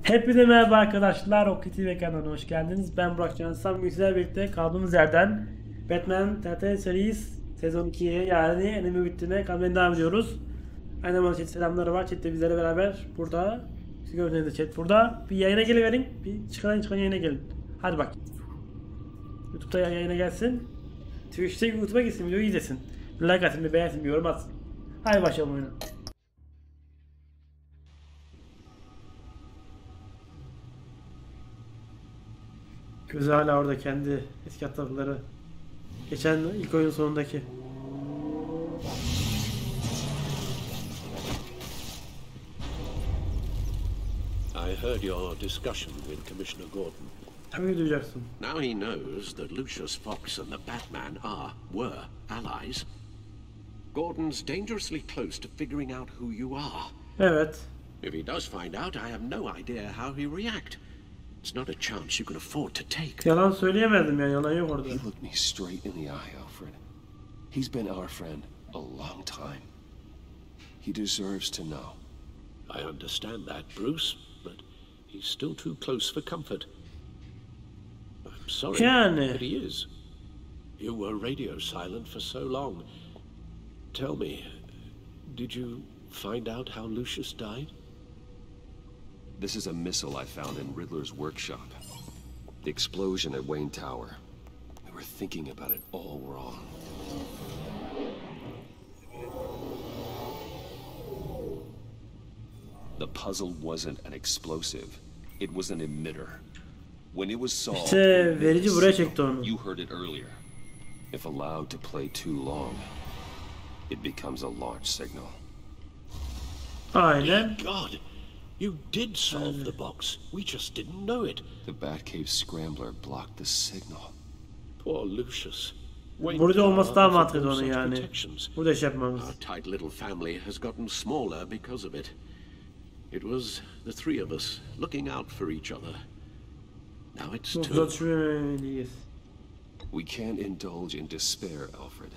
Hepinize merhaba arkadaşlar, HOAXER kanalına hoş geldiniz. Ben Burak Cansam, sizlerle birlikte kaldığımız yerden Batman TRT serisi sezon 2'ye yani anime bittiğine kalmaya devam ediyoruz. Aynı zamanda chat selamları var, chatte bizlerle beraber burada. Siz gördüğünüz de chat burada. Bir yayına geliverin, bir çıkan yayına gelin. Hadi bak. YouTube'da yayına gelsin. Twitch'te YouTube'a gitsin, videoyu izlesin. Bir like atın, bir beğensin, bir yorum atsın. Hadi başlayalım oyuna. Gözü hala orada, kendi eski hatırları. Geçen ilk oyunun sonundaki. I heard your discussion with Commissioner Gordon. Tabii duyacaksın. Now he knows that Lucius Fox and the Batman were allies. Gordon's dangerously close to figuring out who you are. Evet. If he does find out, I have no idea how he react. It's not a chance you can afford to take. Yalan söyleyemezdim ya, yalan yok orada. He looked me straight in the eye, Alfred. He's been our friend a long time. He deserves to know. I understand that, Bruce, but he's still too close for comfort. I'm sorry, but he is. You were radio silent for so long. Tell me, did you find out how Lucius died? This is a missile I found in Riddler''s workshop. The explosion at Wayne Tower. We were thinking about it all wrong. The puzzle wasn't an explosive. It was an emitter. When it was solved, İşte verici buraya çekti onu. you heard it earlier. If allowed to play too long, it becomes a launch signal. Aynen. God, you did solve the box. We just didn't know it. The Batcave scrambler blocked the signal. Poor Lucius. Burada olması daha mantıklı onu yani. Burada iş yapmamız. Our tight little family has gotten smaller because of it. It was the three of us looking out for each other. Now it's two. We can't indulge in despair, Alfred.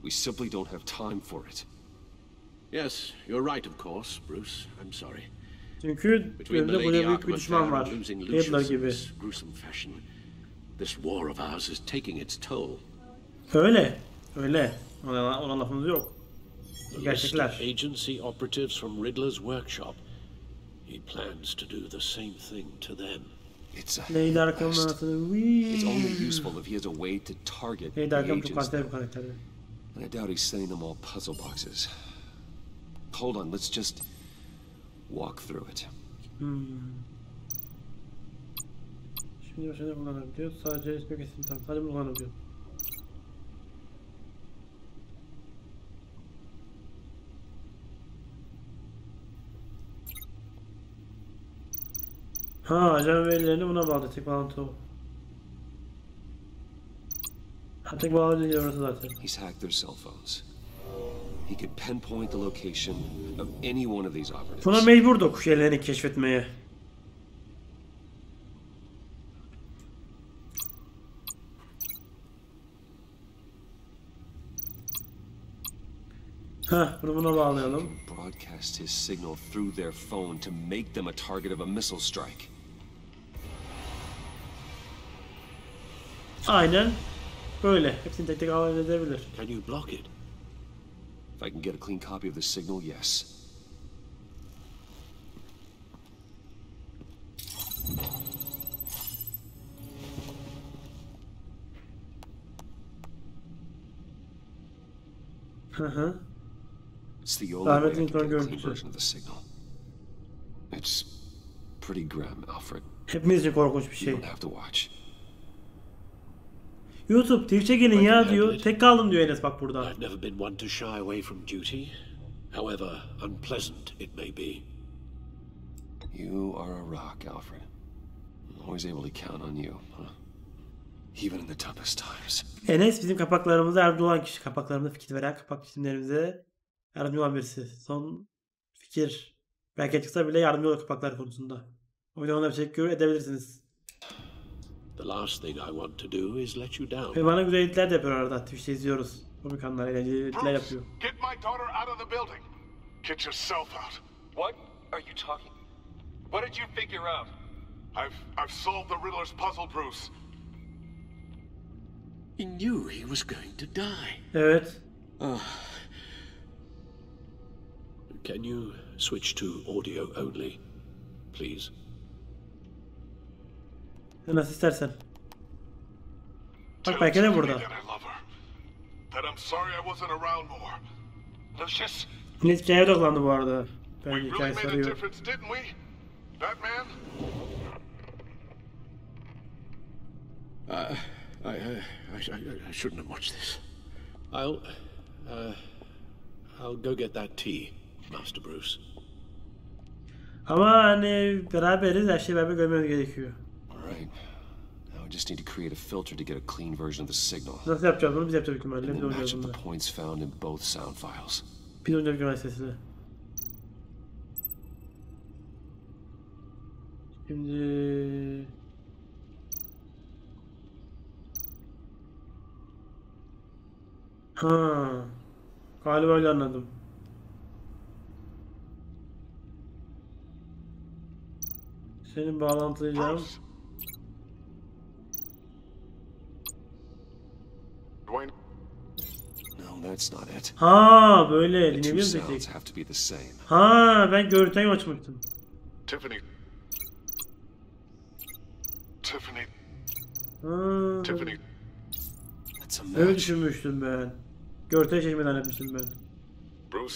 We simply don't have time for it. Yes, you're right, of course, Bruce. I'm sorry. Çünkü önümde burada büyük bir düşman var. Riddler gibi. Gruesome fashion. This war of ours is taking its toll. Öyle. Öyle. Ona lafımız yok. Gerçekler. Agency operatives from Riddler's workshop. He plans to do the same thing to them. It's a It's only useful if he has a way to target the agents. And I doubt he's sending them all puzzle boxes. Hold on, let's just walk through it. Şimdi başına kullanabiliyor. Sadece etmek için tam. Sadece kullanabiliyor. Ha, ajan verilerini buna bağlı. Tek bağlantı o. Ha, tek bağlantı değil orası zaten. He's hacked their cell phones. He could pinpoint the location of any one of these operatives. Buna mecburduk şeylerini keşfetmeye. Bunu buna bağlayalım. Broadcast his signal through their phone to make them a target of a missile strike. Aynen böyle. Hepsini tek tek halledebilir. Can you block it? If I can get a clean copy of the signal, yes. It's the only way I can get a clean version of the signal. It's pretty grim, Alfred. Hepimiz için korkunç bir şey. You don't have to watch. YouTube, Twitch'e gelin ya diyor. Tek kaldım diyor Enes bak burada. I've never been one to shy away from duty, however unpleasant it may be. You are a rock, Alfred. I'm always able to count on you, huh? Even in the toughest times. Enes bizim kapaklarımıza yardımcı olan kişi. Kapaklarımıza fikir veren, kapak çizimlerimize yardımcı olan birisi. Son fikir belki çıksa bile yardımcı olan kapaklar konusunda. O yüzden ona teşekkür edebilirsiniz. The last thing I want to do is let you down. Ve bana güzel editler de yapıyor arada. Twitch'te izliyoruz. Komik anlar, eğlenceli editler yapıyor. Get my daughter out of the building. Get yourself out. What are you talking? What did you figure out? I've solved the Riddler's puzzle, Bruce. He knew he was going to die. Evet. Can you switch to audio only, please? Nasıl istersen. Bak belki de burada. That I'm sorry I wasn't around more. Lucius? Yine hikayeye odaklandı bu arada. Ben We really hikaye made a sarıyor. difference, didn't we? Batman? I shouldn't have watched this. I'll go get that tea, Master Bruce. Ama hani beraberiz, her şeyi beraber görmemiz gerekiyor. Alright. Now I just need to create a filter to get a clean version of the signal. Nasıl yapacağız bunu? Biz yapacağız büyük ihtimalle. And Biz then oynayacağız match up bunda. the points found in both sound files. Biz oynayacağız güven sesini. Şimdi... Ha, galiba öyle anladım. Seni bağlantılayacağım. Bruce? Dwayne? No, that's not it. Ha, böyle The two dinleyebilir sounds miyim? have to be the same. Ha, ben görüntüyü açmıştım. Tiffany. Tiffany. Ha, Tiffany. That's a öyle match. düşünmüştüm ben. Görüntüyü çekmeden etmiştim ben. Bruce?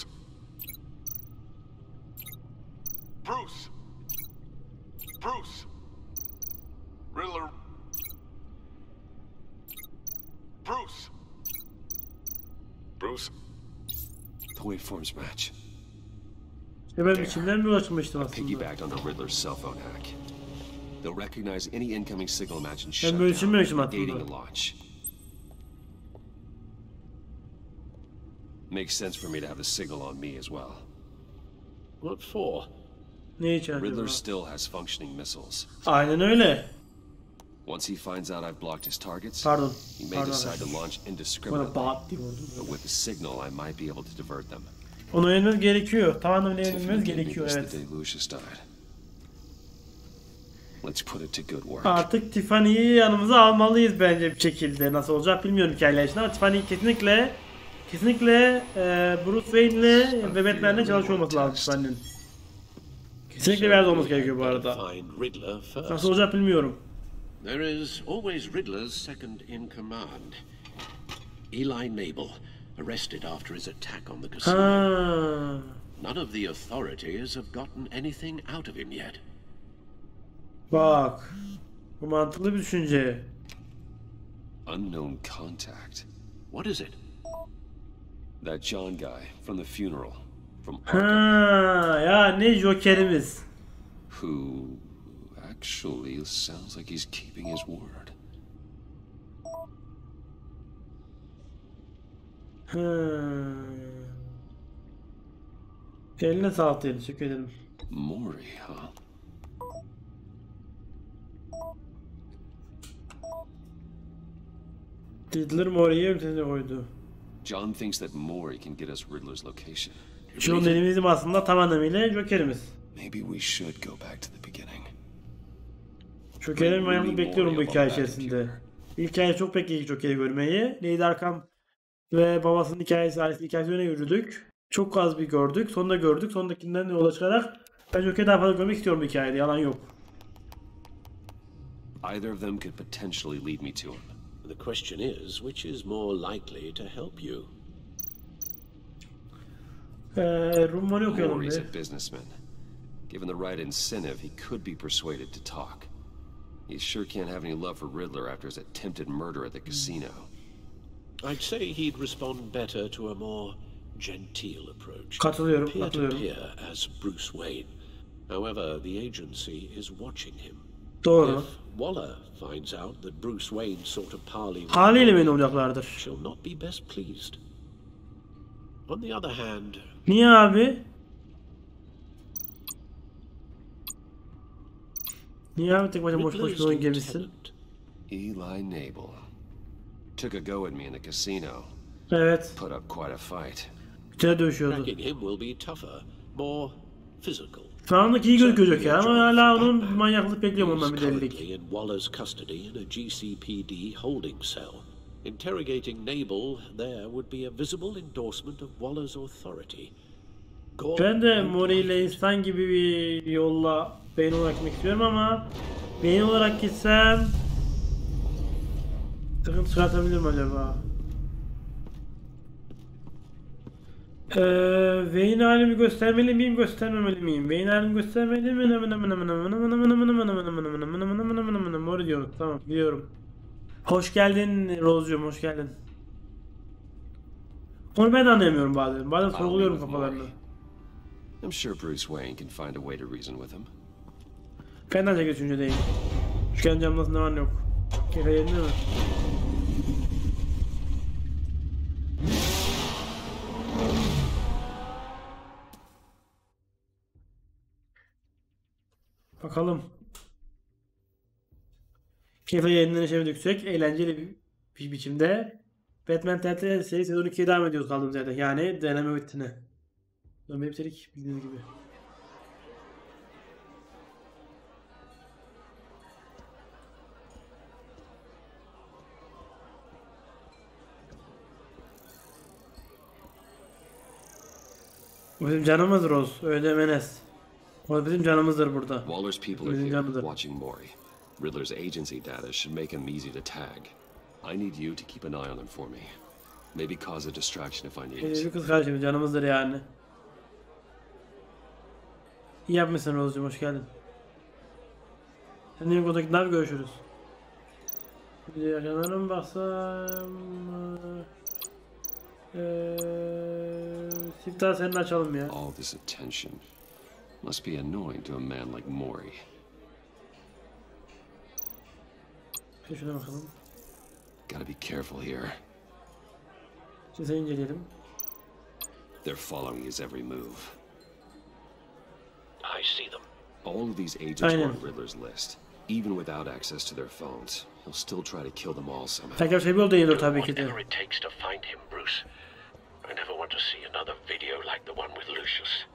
Bruce? Bruce? Riddler? Bruce? Bruce? The waveforms match. İşte ben içinden bir ulaşmıştım I aslında. piggybacked on the Riddler's cell phone hack. They'll recognize any incoming signal match and Ben shut böyle down, düşünmemiştim negating aslında. the launch. Makes sense for me to have the signal on me as well. What for? Ne için Riddler acaba? still has functioning missiles. Aynen öyle. Once he finds out I've blocked his targets, Pardon. he may Pardon. decide to launch Bana indiscriminately. bağıt diye vurdum. But with the signal, I might be able to divert them. Onu yenmemiz gerekiyor. Tamamen yenmemiz Tiffany gave me gerekiyor, this evet. the day Lucius died. Let's put it to good work. Artık Tiffany'yi yanımıza almalıyız bence bir şekilde. Nasıl olacak bilmiyorum hikayeler için ama Tiffany kesinlikle Bruce Wayne'le ve Batman'le çalışıyor olması lazım Tiffany'nin. Kesinlikle biraz olması gerekiyor bu arada. Find Riddler first. Nasıl olacak bilmiyorum. There is always Riddler's second in command, Eli Nabel, arrested after his attack on the casino. Ha. None of the authorities have gotten anything out of him yet. Bak. Bu mantıklı bir düşünce. Unknown contact. What is it? That John guy from the funeral. From Ha, Arkham. ya ne Joker'imiz. Who actually sounds like he's keeping his word. Ha. Eline sağlık diyelim. Teşekkür ederim. Maury, huh? Riddler Mori'yi ötesine koydu. John thinks that Maury can get us Riddler's location. Şu an elimizin aslında tam anlamıyla Joker'imiz. Maybe we should go back to the beginning. Joker'in ayağını bekliyorum bu hikaye içerisinde. İlk hikaye çok bekleyecek Joker'i görmeyi. Lady Arkham ve babasının hikayesi, ailesinin hikayesini öne yürüdük. Çok az bir gördük. Sonunda gördük. Sondakinden yola çıkarak ben Joker'i daha fazla görmek istiyorum bu hikayede. Yalan yok. Either of them could potentially lead me to him. The question is, which is more likely to help you? Rumları okuyalım Maury's bir. a businessman. Given the right incentive, he could be persuaded to talk. He sure can't have any love for Riddler after his attempted murder at the casino. I'd say he'd respond better to a more genteel approach. Katılıyorum, Peer to katılıyorum. peer as Bruce Wayne. However, the agency is watching him. Doğru. If Waller finds out that Bruce Wayne sought a parley with Haliyle Maury, beni olacaklardır. she'll not be best pleased. On the other hand, Niye abi? Niye abi tek başına boş boş Riddler's bir oyun gemisin? lieutenant. Eli Nabel took a go at me in the casino. Evet. Put up quite a fight. Bütüne dövüşüyordu. Tracking him will be tougher, more physical. Şu anlık iyi gözükecek ya ama hala onun manyaklık bekliyorum ondan bir delilik. In Waller's custody in a GCPD holding cell. Interrogating Nabel there would be a visible endorsement of Waller's authority. Ben de Mori ile insan gibi bir yolla beyin olarak gitmek istiyorum ama beyin olarak gitsem sıkıntı çıkartabilirim acaba? Beyin halimi göstermeli miyim, göstermemeli miyim? Beyin halimi göstermeli mi? Mori diyorum. Tamam, biliyorum. Hoş geldin Rose'cum, hoş geldin. Onu ben de anlayamıyorum bazen. Bazen sorguluyorum kafalarını. I'm sure Bruce Wayne can find a way to reason with him. Ben de düşüncedeyim. Şu gencem nasıl ne var ne yok. Keyifli yerinde mi? Bakalım. Keyifli yayınların şefi yüksek, eğlenceli bir biçimde Batman TRT seri sezon 2'ye devam ediyoruz kaldığımız yerden. Yani deneme bittiğine. Deneme bitirdik bildiğiniz gibi. O bizim canımızdır Rose, öyle demenes. O bizim canımızdır burada. Waller's people are here, watching Mori. Riddler's agency data should make him easy to tag. I need you to keep an eye on him for me. Maybe cause a distraction if I need it. Bir kız kardeşim canımızdır yani. İyi yapmışsın Rose'cum, hoş geldin. Seninle Godaki'den görüşürüz. Bir de yaşanlara mı baksam... Siftahı seninle açalım ya. All this attention must be annoying to a man like Mori. Şuna bakalım. Gotta be careful here. Şimdi seni inceleyelim. They're following his every move. I see them. All of these agents are on Riddler's list. Even without access to their phones, he'll still try to kill them all somehow. Takip şey yol değildir tabii ki de. Whatever it takes to find him, Bruce. I never want to see another video like the one with Lucius.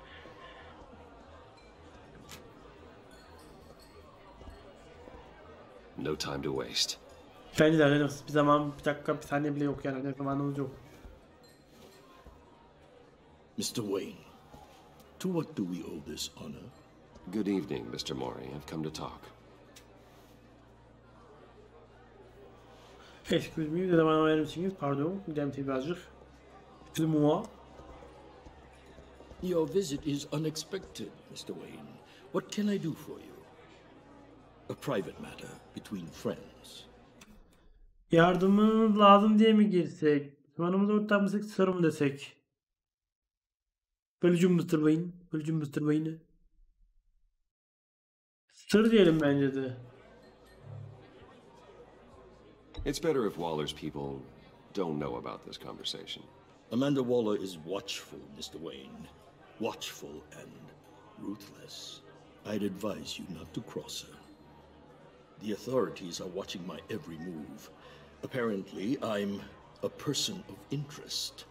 No time to waste. Bence de öyle bir zaman, bir dakika, bir saniye bile yok yani. Ne zamanımız yok. Mr. Wayne, to what do we owe this honor? Good evening, Mr. Mori. I've come to talk. Excuse me, bir de bana verir misiniz? Pardon, gidelim birazcık. Excuse-moi. Your visit is unexpected, Mr. Wayne. What can I do for you? A private matter between friends. Yardımınız lazım diye mi girsek? Düşmanımızı ortamızı sır mı desek? Bölücüm Mr. Wayne. Bölücüm Mr. Wayne. Sır diyelim bence de. It's better if Waller's people don't know about this conversation. Amanda Waller is watchful, Mr. Wayne. Watchful and ruthless. I'd advise you not to cross her. The authorities are watching my every move. Apparently, I'm a person of interest.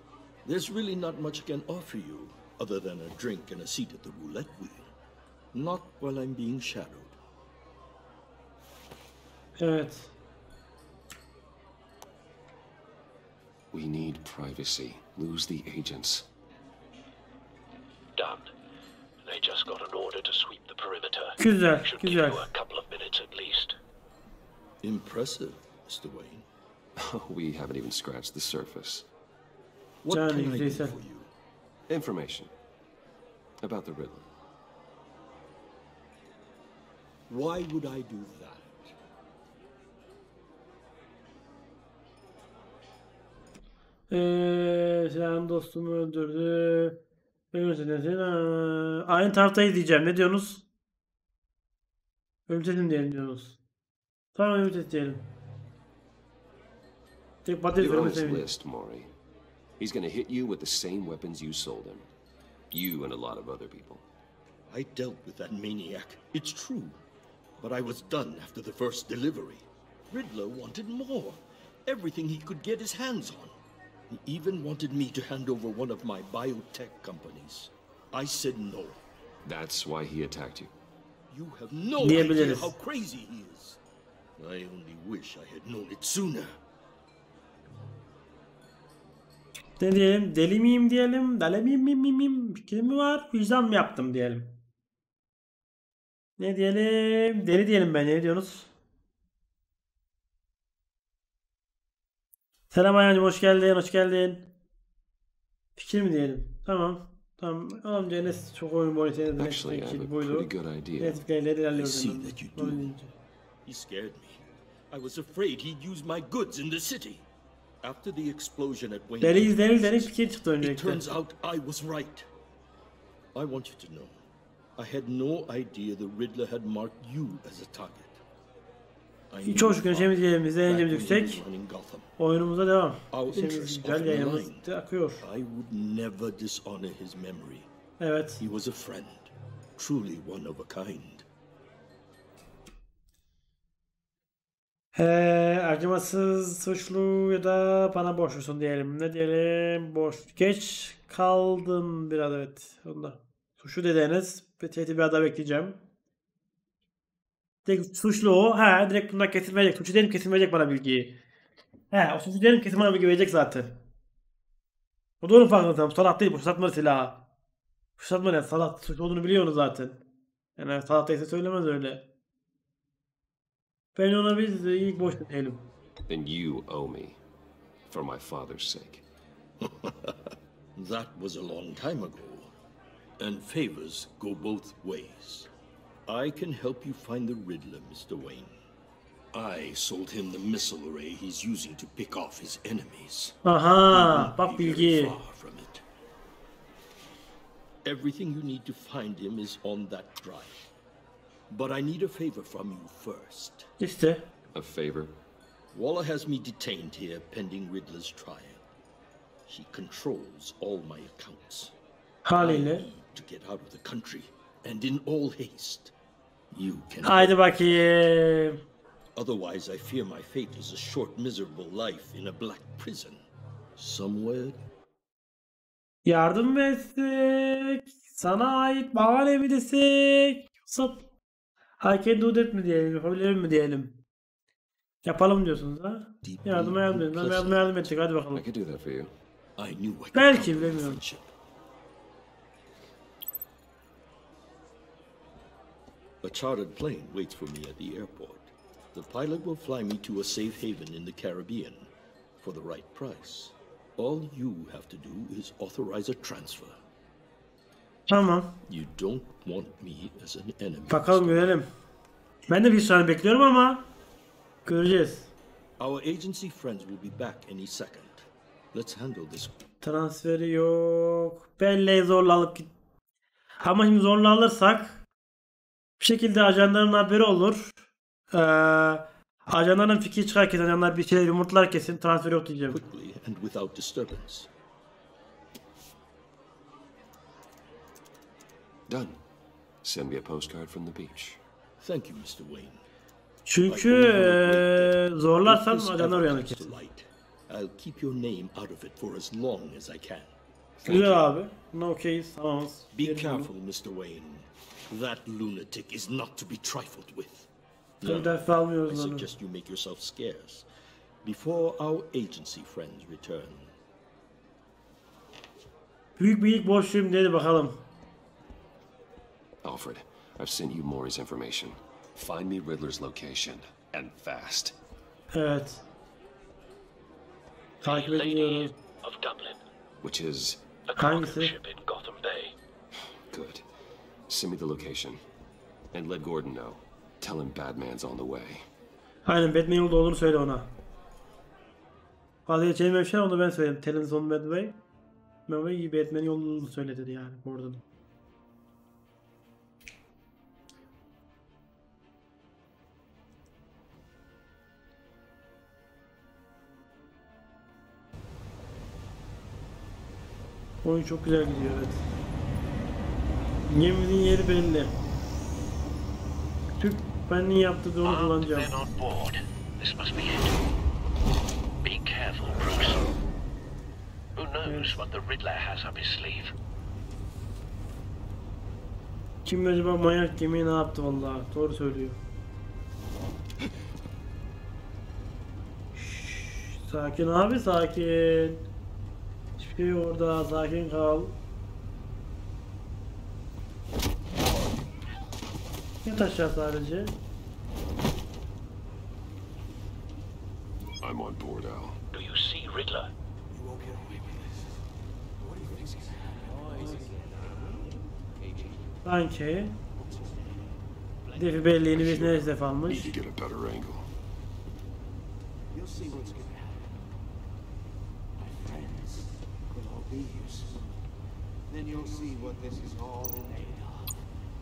There's really not much I can offer you, other than a drink and a seat at the roulette wheel. Not while I'm being shadowed. Evet. We need privacy. Lose the agents. Done. They just got an order to sweep the perimeter. Güzel, Should güzel. give you a couple of minutes at least. Impressive, Mr. Wayne. We haven't even scratched the surface. What Johnny, can I do listen. for you? Information about the Riddler. Why would I do that? Sen dostumu öldürdü. Aynı taraftayız diyeceğim. Ne diyorsunuz? Ölüm sesini diyelim diyorsunuz. Tamam, ölüm sesi diyelim. Tek patates You're on ölüm his sesi. list, Mori. He's gonna hit you with the same weapons you sold him. You and a lot of other people. I dealt with that maniac. It's true. But I was done after the first delivery. Riddler wanted more. Everything he could get his hands on. He even wanted me to hand over one of my biotech companies. I said no. That's why he attacked you. You have no idea how crazy he is. I only wish I had known it sooner. Ne diyelim? Deli miyim diyelim? Deli miyim? Fikrim mi var? Vicdan mı yaptım diyelim? Ne diyelim? Deli diyelim ben. Ne diyorsunuz? Selam Ayhan'cım, hoş geldin. Hoş geldin. Fikir mi diyelim? Tamam. Tamam. Amca Enes çok oyun boyu senedir. Actually, I have a pretty good idea. I see that you do. He scared me. I was afraid he'd use my goods in the city. After the explosion at Wayne, deli fikir çıktı öncelikle. It turns out I was right. I want you to know, I had no idea the Riddler had marked you as a target. Çok şükür neşemiz yerimiz, eğlencemiz yüksek. Oyunumuza devam. Neşemiz güzel, yayınımız da akıyor. I would never dishonor his memory. Evet. He was a friend, truly one of a kind. Acımasız, suçlu ya da bana borçlusun diyelim. Ne diyelim? Geç kaldın biraz, evet. Onda. Suçlu dediniz. Bir daha bekleyeceğim. Direkt suçlu o. Direkt bundan kesilmeyecek. Suçlu derim, kesilmeyecek bana bilgiyi. O suçlu derim, kesin bana bilgi verecek zaten. O doğru farkındayım. Salat değil bu. Satma silahı. Satma ne? Salat suç olduğunu biliyorsunuz zaten. Yani salat değilse söylemez öyle. Ben ona biz ilk boş diyelim. Then you owe me. For my father's sake. That was a long time ago. And favors go both ways. I can help you find the Riddler, Mr. Wayne. I sold him the missile array he's using to pick off his enemies. Aha, bak bilgi. Far from it. Everything you need to find him is on that drive. But I need a favor from you first. İşte. A favor? Waller has me detained here pending Riddler's trial. She controls all my accounts. Haliyle. I need to get out of the country, and in all haste. You can. Haydi bakayım. Otherwise, I fear my fate is a short, miserable life in a black prison. Somewhere. Yardım mı etsek? Sana ait bahane mi desek? I can do that mi diyelim? Yapabilirim mi diyelim? Yapalım diyorsunuz ha? Yardım edin. Yardım ettik. Hadi bakalım. Belki, bilmiyorum. A chartered plane waits for me at the airport. The pilot will fly me to a safe haven in the Caribbean for the right price. All you have to do is authorize a transfer. Tamam. You don't want me as an enemy. Bakalım görelim. Ben de bir saniye bekliyorum ama göreceğiz. Our agency friends will be back any second. Let's handle this. Transferi yok. Belleği zorla alıp git. Ama şimdi zorla alırsak bir şekilde ajanların haberi olur. Ajanların fikri çıkar kesin. Ajanlar bir şeyler yumurtlar kesin. Transfer yok diyeceğim. Quickly and without disturbance. Done. Send me a postcard from the beach. Thank you, Mr. Wayne. Çünkü zorlarsam ajanlar uyanır kesin. I'll keep your name out of it for as long as I can. Güzel abi. No case. Tamam. Be careful, Mr. Wayne. That lunatic is not to be trifled with. I suggest you make yourself scarce before our agency friends return. Büyük bir ilk boşluğum dedi bakalım. Alfred, I've sent you Maury's information. Find me Riddler's location, and fast. Evet. Takip ediyoruz. Of Dublin. Which is? Hangisi? Ship in Gotham Bay. Good. Send me the location, and let Gordon know. Tell him Batman's on the way. Aynen, Batman yolda olduğunu söyle ona. Fazla geçelim bir şey, onu ben söyleyeyim. Tell him on the way. Batman yolunu söyledi yani Gordon. Oyun çok güzel gidiyor, evet. Geminin yeri belli. Türk ben niye yaptığı onu kullanacağım. Be careful, Bruce. Who knows what the Riddler has up his sleeve? Kim acaba manyak gemiyi ne yaptı vallahi? Doğru söylüyor. Sakin abi, sakin. Hiçbir şey yok orada, sakin kal. Yat aşağı sadece. I'm on board, Al. Do you see Riddler? Sanki hedefi belliğini biz neresi Need almış. to get a better angle. You'll see what's gonna happen. My friends will all be here soon. Then you'll see what this is all made of.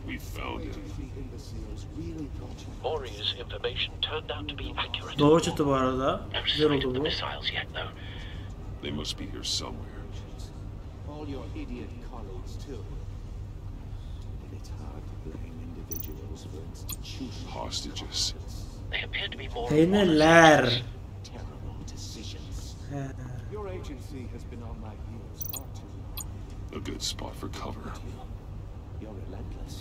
We found him. The imbeciles really thought you. Maury's information turned out to be accurate. Doğru çıktı bu arada. No Güzel sight of oldu the bu. missiles yet, though. They must be here somewhere. All your idiot colleagues too. And it's hard to blame individuals for institutions. Hostages. They appear to be more Peynirler. Terrible decisions. Your agency has been on my heels far too long. A good spot for cover. You're relentless.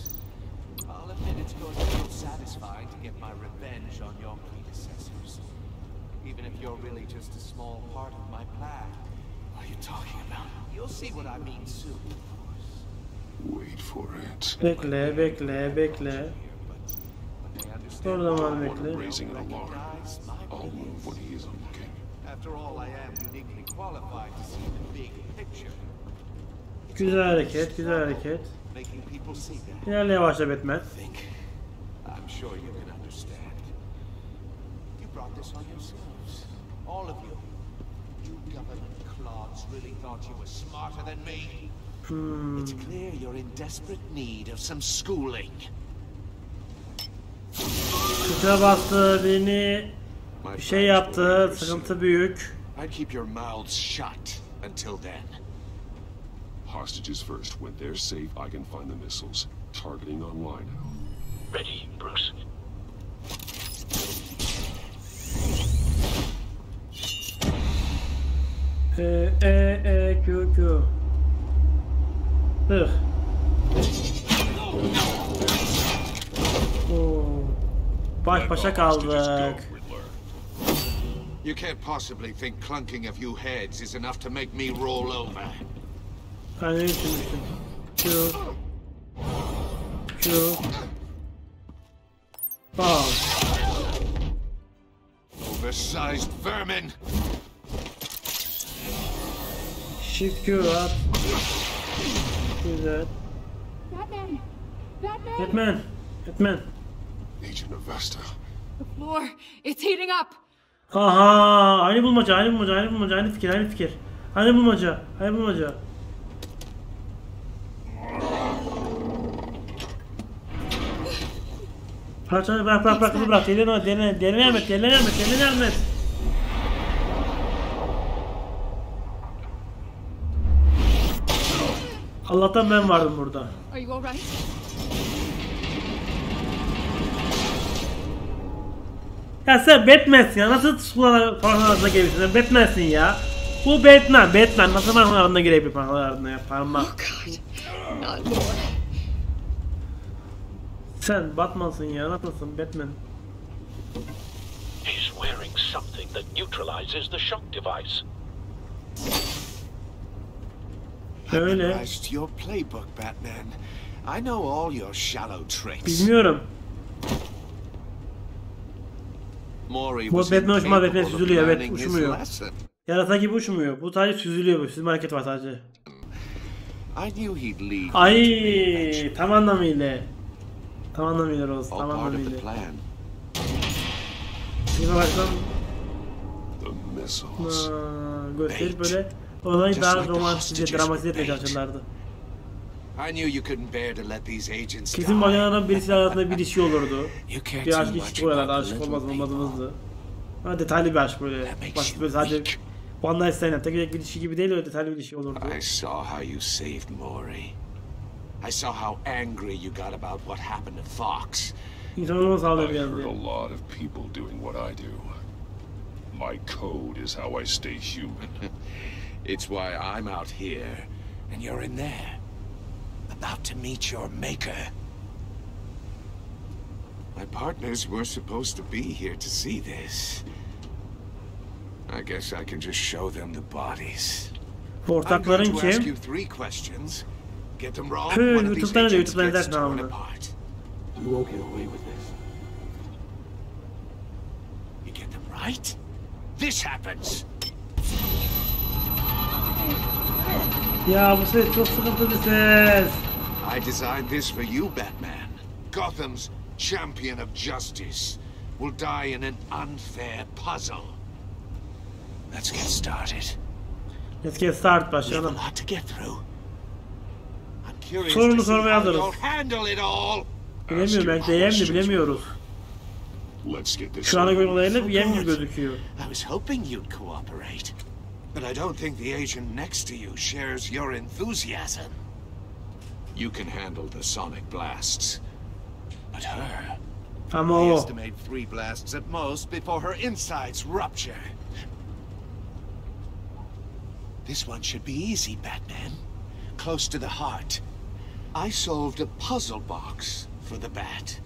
I'll admit it's going to feel satisfying to get my revenge on your predecessors. Even if you're really just a small part of my plan. What are you talking about? You'll see what I mean soon. Wait for it. Bekle, bekle, bekle. Son zaman bekle. Raising an alarm. I'll move when he isn't looking. After all, I am uniquely qualified to see the big picture. Güzel hareket, güzel hareket. Making people see that. İlerle başla Batman. I'm sure you can understand. You brought this on yourselves. All of you. You government clods really thought you were smarter than me. It's clear you're in desperate need of some schooling. Tuşa bastı, beni bir şey yaptı, sıkıntı büyük. I'd keep your mouths shut until then. Hostages first. When they're safe, I can find the missiles. Targeting online. Ready, Bruce. Q, Q. Hıh. Oo. Baş başa kaldık. You can't possibly think clunking a few heads is enough to make me roll over. Ben ne düşünmüştüm? Q. Q. Bam. Oversized vermin. Shift Q at. Güzel. Batman! Batman! Batman. Batman. Agent of Vesta. The floor, it's heating up! Aha, aynı bulmaca, aynı bulmaca, aynı bulmaca, aynı fikir, aynı fikir. Aynı bulmaca, aynı bulmaca. Bırak, kızı bırak. Derine Ahmet. Allah'tan ben vardım burada. Are you alright? Ya sen Batman'sin ya. Nasıl sular parmağına girebilirsin? Sen Batman'sin ya. Bu Batman. Nasıl parmağına girebilir parmağına ya? Parmak. Oh God, not more. Sen Batman'sın ya. Nasılsın Batman? He's wearing something that neutralizes the shock device. Öyle. Memorized your playbook, Batman. I know all your shallow tricks. Bilmiyorum. Maury Bu was Batman uçmaz, Batman incapable of süzülüyor, evet learning his uçmuyor. lesson. Yarasa gibi uçmuyor. Bu sadece süzülüyor bu. Süzülme hareketi var sadece. I knew he'd lead you to Ay, reinvention. tam anlamıyla. Tam anlamıyla Rose, All tam part of the anlamıyla. plan. Bir baksam The missiles. gösterip böyle olayı Just daha like the romantize, hostages dramatize etmeye were bait. çalışırlardı. I knew you couldn't bear to let these agents die. Kesin bacalarından birisi arasında bir ilişki olurdu. You care Bir too aşk much ilişki koyarlardı, about aşık little olmaz people. olmadığımızdı. Ama detaylı bir aşk böyle. That makes Basit you böyle sadece weak. one night stand, tek bir ilişki gibi değil, öyle detaylı bir ilişki olurdu. I saw how you saved Maury. I saw how angry you got about what happened to Fox. İnsanlar sağlıyor bir I've yerde. heard a lot of people doing what I do. My code is how I stay human. It's why I'm out here and you're in there. About to meet your maker. My partners were supposed to be here to see this. I guess I can just show them the bodies. Ortakların kim? YouTube'dan da YouTube'dan izler kanalımı. You won't get away with this. You get them right? This happens. Ya bu ses çok sıkıntılı bir ses. I designed this for you, Batman. Gotham's champion of justice will die in an unfair puzzle. Let's get started. Let's get started, başlayalım. We have a lot to get through. I'm curious Sorunu to see sormaya how hazırız. you'll handle it all. Bilemiyorum, belki de yem de bilemiyoruz. Şu ana göre olayla bir yem gibi gözüküyor. I was hoping you'd cooperate, but I don't think the agent next to you shares your enthusiasm. You can handle the sonic blasts, but her. Ama I o. estimate 3 blasts at most before her insides rupture. This one should be easy, Batman. Close to the heart. I solved a puzzle box for the Bat.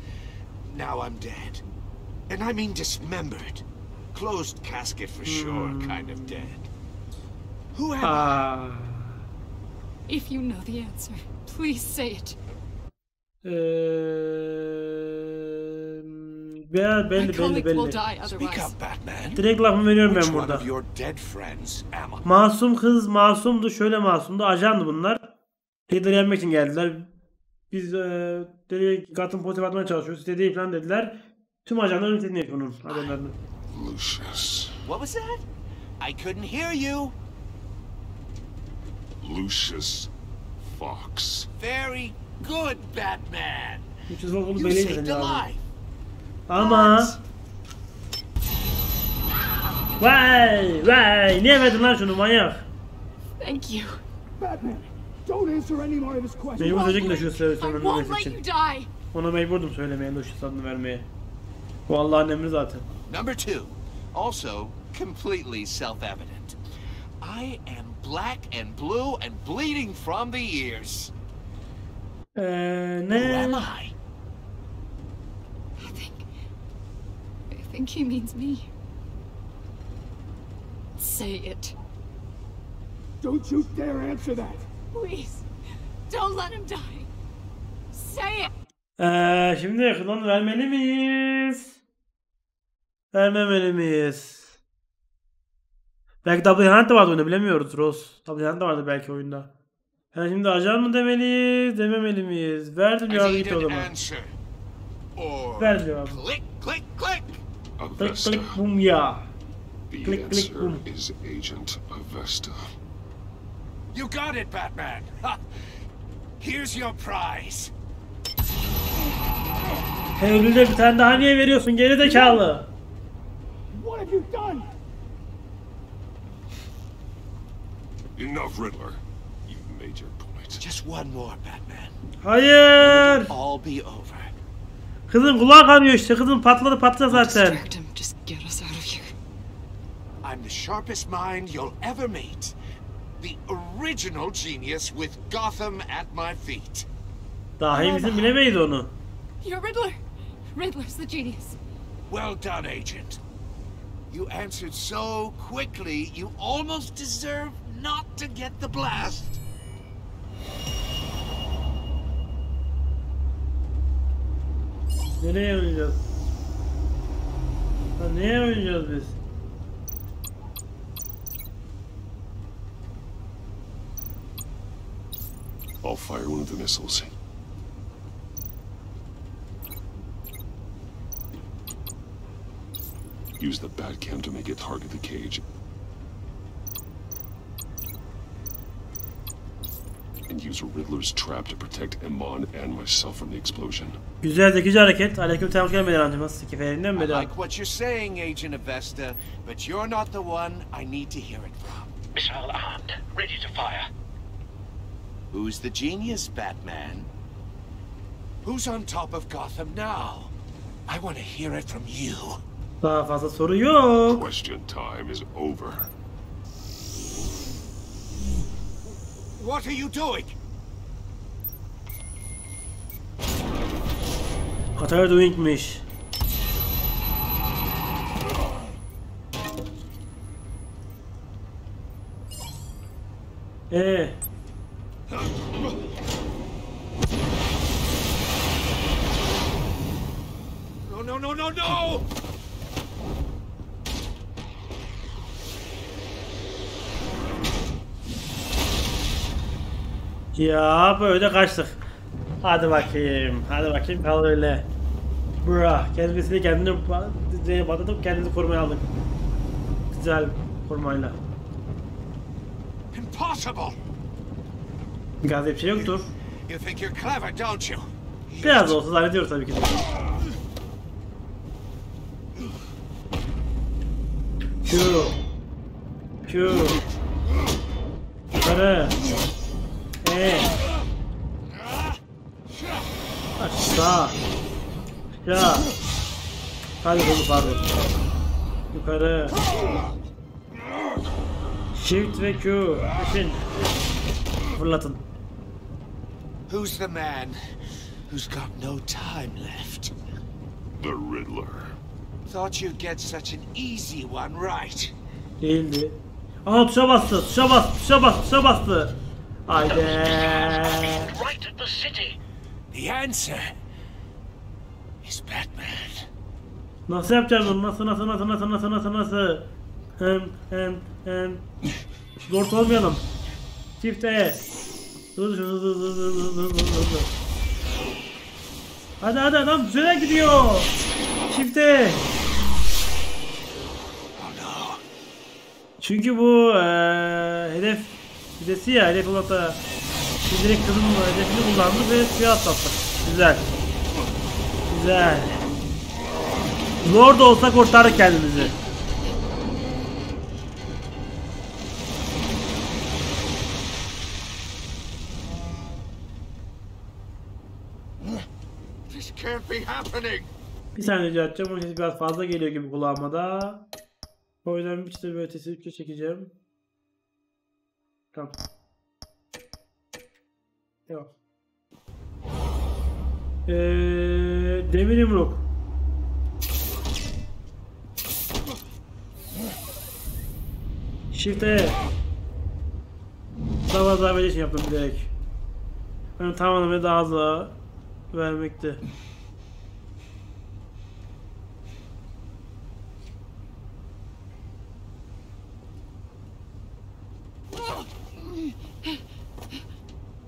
Now I'm dead. And I mean dismembered. Closed casket for sure, kind of dead. Who am I? If you know the answer, please say it. Belli. Speak up, Batman. Direkt lafımı veriyorum ben Which one burada. of your dead friends am I? Masum kız masumdu, şöyle masumdu, ajandı bunlar. Riddler'ı yenmek için geldiler. Biz dedi Gotham Polisi atmaya çalışıyoruz. İstediği falan dediler. Tüm ajanlar ünitesini yapıyor onun adamlarını. Lucius. What was that? I couldn't hear you. Lucius Fox. Very good, Batman. Lucius Fox onu You belli saved edin a lazım. life. Ama vay niye verdin lan şunu manyak? Thank you. Batman, don't answer any more of his questions. Mecbur söyleyecek Lucius I söylemem won't let için. you die. Ona mecburdum söylemeye, Lucius adını vermeye. Bu Allah'ın emri zaten. Number 2, also completely self-evident. I am black and blue and bleeding from the ears. Who am Ne? I? I think he means me. Say it. Don't you dare answer that. Please. Don't let him die. Say it. Şimdi yakından vermeli miyiz? Vermemeli miyiz? Belki W de vardı oyunda, bilemiyoruz Ross. W de vardı belki oyunda. Yani şimdi ajan mı demeliyiz, dememeli miyiz? Verdim cevabı, gitti o zaman. Ver cevabı. Click, click, click. Klik Avesta. klik bum ya. The Click, click, answer boom. is Agent Avesta. You got it, Batman. Ha. Here's your prize. Ödülde bir tane daha niye veriyorsun gerizekalı? What have you done? Enough, Riddler. You've made your point. Just one more, Batman. Hayır. It'll all be over. Kızın kulağı kanıyor işte. Kızın patladı zaten. Distract him. Just get us out of here. I'm the sharpest mind you'll ever meet. The original genius with Gotham at my feet. Dahi bizim bilemeyiz onu. You're Riddler. Riddler's the genius. Well done, Agent. You answered so quickly, you almost deserve not to get the blast. Nereye oynayacağız? Ha, neye oynayacağız biz? I'll fire one of the missiles. Use the Batcam to make it target the cage. And use a Riddler's trap to protect Iman and myself from the explosion. Güzel zekice hareket. Aleykümselam hoş geldin amcamız. Keferinden I mi like what you're saying, Agent Avesta, but you're not the one I need to hear it from. Missile armed, ready to fire. Who's the genius, Batman? Who's on top of Gotham now? I want to hear it from you. Daha fazla soru yok. Question time is over. What are you doing? Atar Doing'miş. No! Ya böyle kaçtık. Hadi bakayım. Hadi bakayım kal öyle. Bra. Kendisini kendini batırıp kendimizi korumaya aldık. Güzel korumayla. Impossible. Gaz bir şey yoktur. You think you're clever, don't you? Biraz da olsa zannediyoruz tabii ki de. Q. Yukarı. Aşağı. Aşağı. Hadi bunu pardon. Yukarı. Shift ve Q. Peşin. Fırlatın. Who's the man who's got no time left? The Riddler. Thought you'd get such an easy one right. Değildi. Aha tuşa bastı. Tuşa bastı. Haydi. Right at the city. The answer is Batman. Nasıl yapacağım bunu? Nasıl? Hem. Zor olmayalım. Çifte. Hızlı. Hadi adam süre gidiyor. Çifte. Çünkü bu hedef birisi ya, hedef olarak da direkt kızın hedefini kullandı ve suya atlattık. Güzel. Zor da olsa kurtardık kendimizi. This can't be happening. Bir saniye rica edeceğim. O ses biraz fazla geliyor gibi kulağıma da. O yüzden bir çıtır böyle ötesi çekeceğim. Tamam. Devam. Demir yumruk. Shift'e. Daha fazla böyle şey yaptım direkt. Ben tamamen daha hızlı vermekte.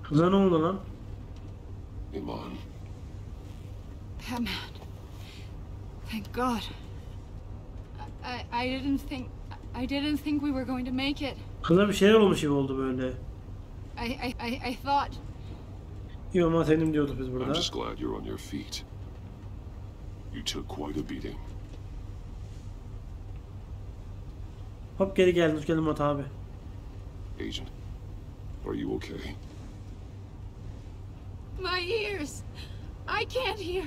Kıza ne oldu lan? Iman. Batman. Thank God. I didn't think we were going to make it. Kıza bir şeyler olmuş gibi oldu böyle. I thought. İyi ama senin diyorduk biz burada. I'm just glad you're on your feet. You took quite a beating. Hop geri geldin, hoş geldin Murat abi. Agent, are you okay? My ears. I can't hear.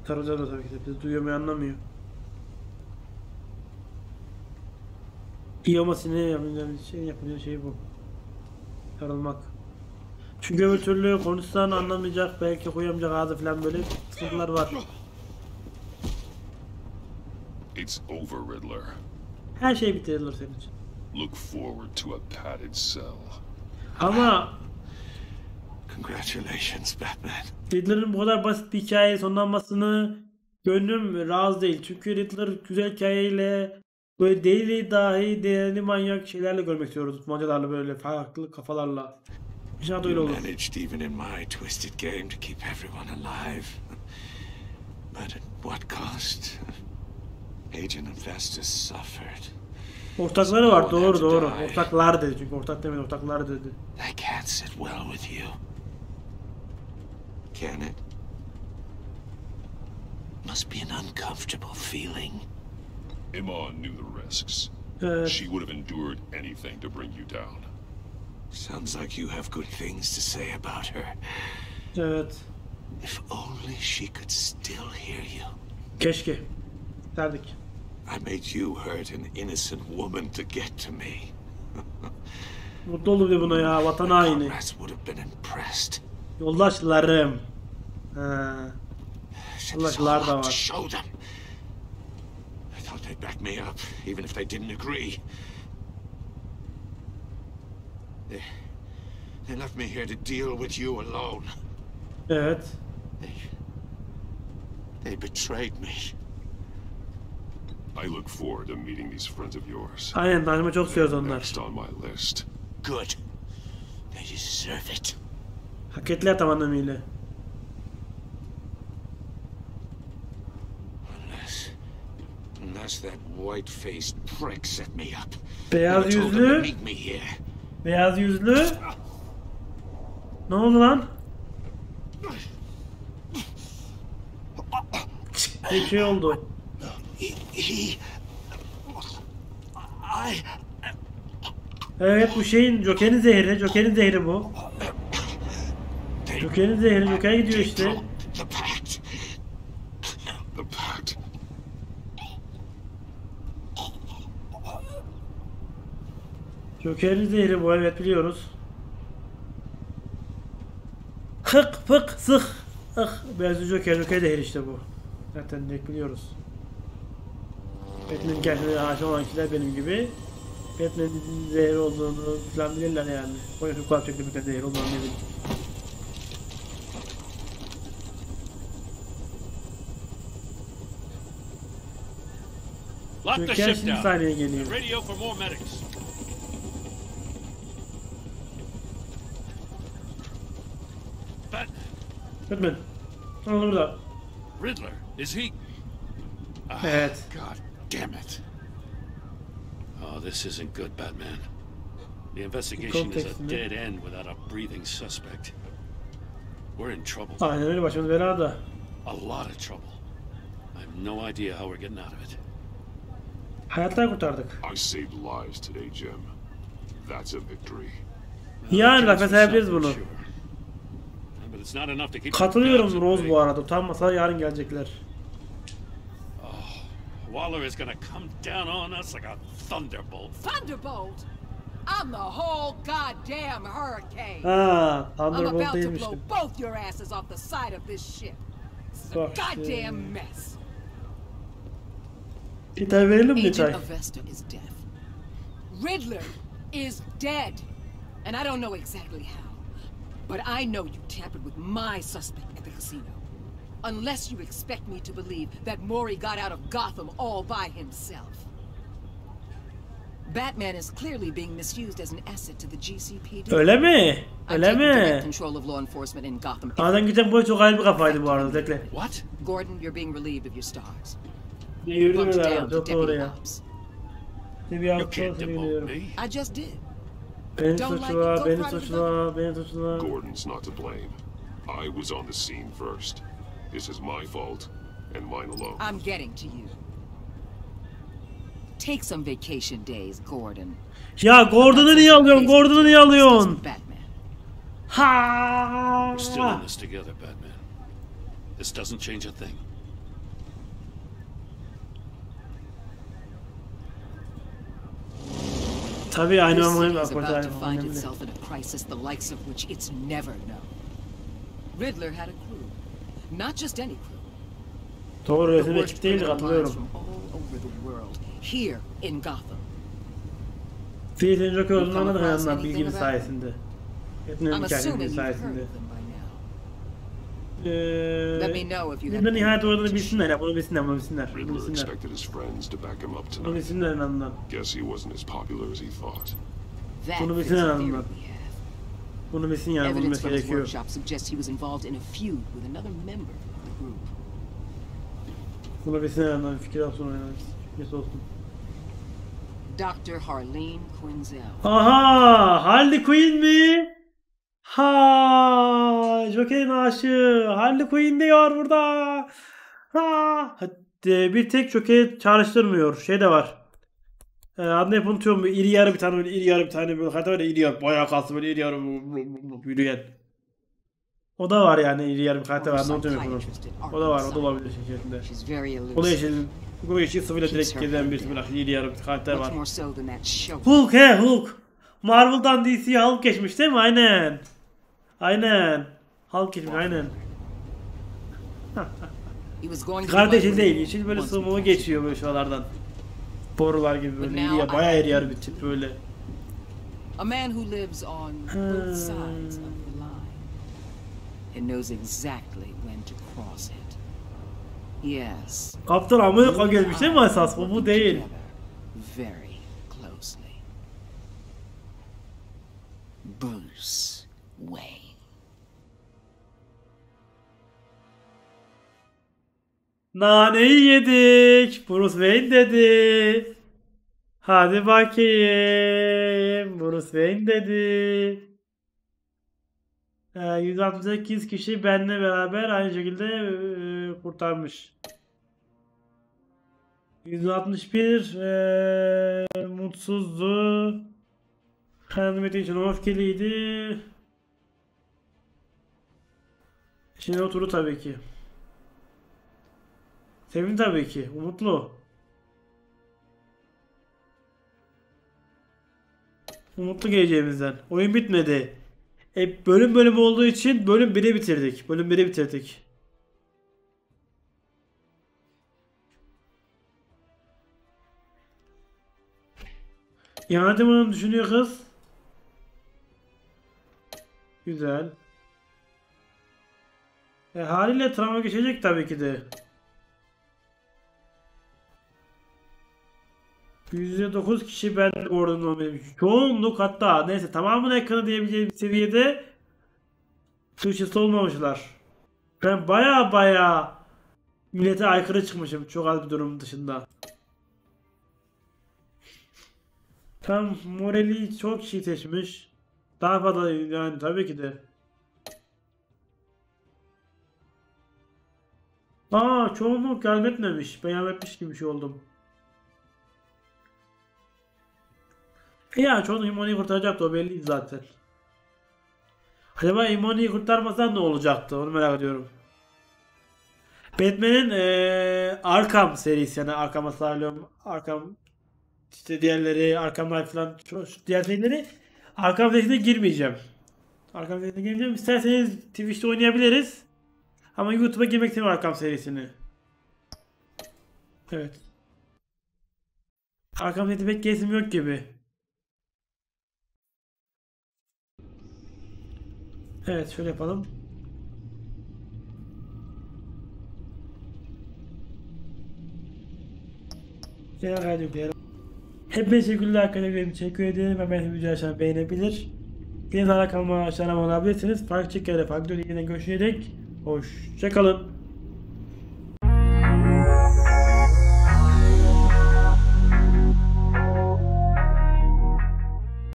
Tarıca da tabii ki de biz duyuyor anlamıyor. İyi ama sinir yapınca şey bu. Sarılmak. Çünkü öbür türlü konuşsan anlamayacak, belki koyamayacak ağzı falan böyle sıkıntılar var. It's over, Riddler. Her şey bitirilir senin için. Look forward to a padded cell. Ama Congratulations, Batman. Riddler'ın bu kadar basit bir hikaye sonlanmasını gönlüm razı değil. Çünkü Riddler güzel hikayeyle böyle deli dahi deli manyak şeylerle görmek istiyoruz. Macalarla böyle farklı kafalarla. İnşallah öyle olur. Managed even in my twisted game to keep everyone alive. But at what cost? Agent and Festus suffered. Ortakları var, doğru. Ortaklar dedi, çünkü ortak demedi, ortaklar dedi. That can't sit well with you. Can it? Must be an uncomfortable feeling. Iman knew the risks. She would have endured anything to bring you down. Sounds like you have good things to say about her. Evet. If only she could still hear you. Keşke. Derdik. I made you hurt an innocent woman to get to me. Mutlu oldu bile buna ya, vatan haini. Comrades would have been impressed. Yoldaşlarım. Ha. Yoldaşlar da var. I thought they'd back me up, even if they didn't agree. They left me here to deal with you alone. Evet. They betrayed me. I look forward to meeting these friends of yours. Aynen, tanışma çok seviyoruz onlar. Next on my list. Good. They deserve it. Hak ettiler tam anlamıyla. Unless that white-faced prick set me up. Beyaz yüzlü. Beyaz yüzlü. Ne oldu lan? Bir şey oldu. Evet, bu şeyin Joker'in zehri. Joker'in zehri bu. Joker'in zehri. Joker gidiyor işte. Joker'in zehri bu, evet biliyoruz. Hık pık sık. Beyaz Joker zehri işte bu. Zaten direkt biliyoruz. Batman'in kendine aşık olan kişiler benim gibi Batman'in zehri olduğunu falan bilirler yani. O yüzden kulak çekti bir zehri olduğunu bilirler. Joker şimdi sahneye geliyor. Batman. Ne oldu burada? Riddler, is he? Evet. God damn it. Oh, this isn't good, Batman. The investigation is a dead end without a breathing suspect. We're in trouble. Aynen öyle, başımız belada. A lot of trouble. I have no idea how we're getting out of it. Hayatlar kurtardık. I saved lives today, Jim. That's a victory. Yani bak sayabiliriz bunu. Katılıyorum Rose bu arada. Utanmasa yarın gelecekler. Waller is gonna come down on us like a thunderbolt. Thunderbolt? I'm the whole goddamn hurricane. Ha, I'm Thunderbolt about to değilmiş. blow both your asses off the side of this ship. This is a goddamn mess. Detay verelim mi detay? Agent Avesta is deaf. Riddler is dead. And I don't know exactly how. But I know you tampered with my suspect at the casino. Unless you expect me to believe that Maury got out of Gotham all by himself. Batman is clearly being misused as an asset to the GCPD. Öyle mi? Öyle mi? Control of law enforcement in Gotham. Adam geçen boyu çok ayrı bir kafaydı bu arada. Bekle. What? Gordon, you're being relieved of your stars. Ne yürüdüm ya? Çok doğru ya. You can't demote me. I just did. Beni suçla, beni suçla, beni suçla. Gordon's not to blame. I was on the scene first. This is my fault, and mine alone. I'm getting to you. Take some vacation days, Gordon. Ya Gordon'u niye alıyorsun? Gordon'u niye alıyorsun? Ha! We're still in this together, Batman. This doesn't change a thing. Tabii aynı This ama city is about to find itself in a crisis the likes of which it's never known. Riddler had a crew, not just any crew. Doğru, resim ekip değil, katılıyorum. Here in Gotham. Filin Joker olduğunu anladık yanından bilginin sayesinde. Batman'in hikayesinin sayesinde. Riddler'ın ihanet olduğunu bilsinler ya, bunu bilsinler, bunu bilsinler. Riddler expected his friends to back him up Bunu tonight. bilsinler en azından. Guess he wasn't as popular as he thought. Bunu bilsinler en azından. Bunu bilsin yani, bunu bilmesi gerekiyor. Bunu bilsin en azından, fikir alsın oynarız. Yes olsun. Dr. Harleen Quinzel. Aha! Harley Quinn mi? Ha! Joker'in aşığı. Harley Quinn diyor burada. Ha! Bir tek Joker'i çağrıştırmıyor. Şey de var. Adını hep unutuyorum. İri yarı bir tane böyle, iri yarı bir tane böyle. Hatta böyle iri yarı. Bayağı kalsın böyle iri yarı yürüyen. O da var yani, iri yarı bir karakter var. Ne unutuyorum bunu. O da var. O da olabilir şeklinde. O da yeşil. Bu yeşil sıvıyla direkt gezen birisi böyle iri yarı bir karakter var. Hulk he, Hulk. Marvel'dan DC'ye Hulk geçmiş değil mi? Aynen. Aynen. Halk ilmi aynen. Kardeşi değil, yeşil böyle sığınmaya geçiyor böyle şuralardan. Borular gibi böyle iriyor, bayağı iriyor bir tip böyle. A man who lives on both sides of the line and knows exactly when to cross it. Yes. Kaptan Amerika gelmiş değil mi esas? Bu değil. Very closely. Bruce Wayne. Naneyi yedik. Bruce Wayne dedi. Hadi bakayım. Bruce Wayne dedi. 168 kişi benimle beraber aynı şekilde kurtarmış. 161 mutsuzdu. Kendime için öfkeliydi. Şimdi oturdu tabii ki. Sevindi tabii ki. Umutlu. Umutlu geleceğimizden. Oyun bitmedi. Bölüm olduğu için bölüm 1'i bitirdik. Bölüm 1'i bitirdik. İhanetim onu düşünüyor kız. Güzel. Haliyle travma geçecek tabii ki de. %9 kişi ben ordunun olmayı. Çoğunluk hatta neyse tamamını ekranı diyebileceğim seviyede Türkçesi olmamışlar. Ben baya millete aykırı çıkmışım çok az bir durum dışında. Tam morali çok kişi seçmiş. Daha fazla yani tabii ki de. Çoğunluk yardım etmemiş. Ben yardım etmiş gibi bir şey oldum. Ya çoğunluk İmoni'yi kurtaracaktı o belliydi zaten. Acaba İmoni'yi kurtarmasan ne olacaktı onu merak ediyorum. Batman'in Arkham serisi yani Arkham Asylum, Arkham işte diğerleri, Arkham Knight falan diğer serileri Arkham serisine girmeyeceğim. Arkham serisine girmeyeceğim. İsterseniz Twitch'te oynayabiliriz. Ama YouTube'a girmek istemiyorum Arkham serisini. Evet. Arkham serisi pek kesim yok gibi. Evet şöyle yapalım. Hepinize teşekkürler arkadaşlar. Teşekkür ederim. Ben videoyu aşağı beğenebilir. Yine kanalıma aşağıdan abone olabilirsiniz. Farklı çekerler farklı videoda yine görüşecek. Hoşçakalın.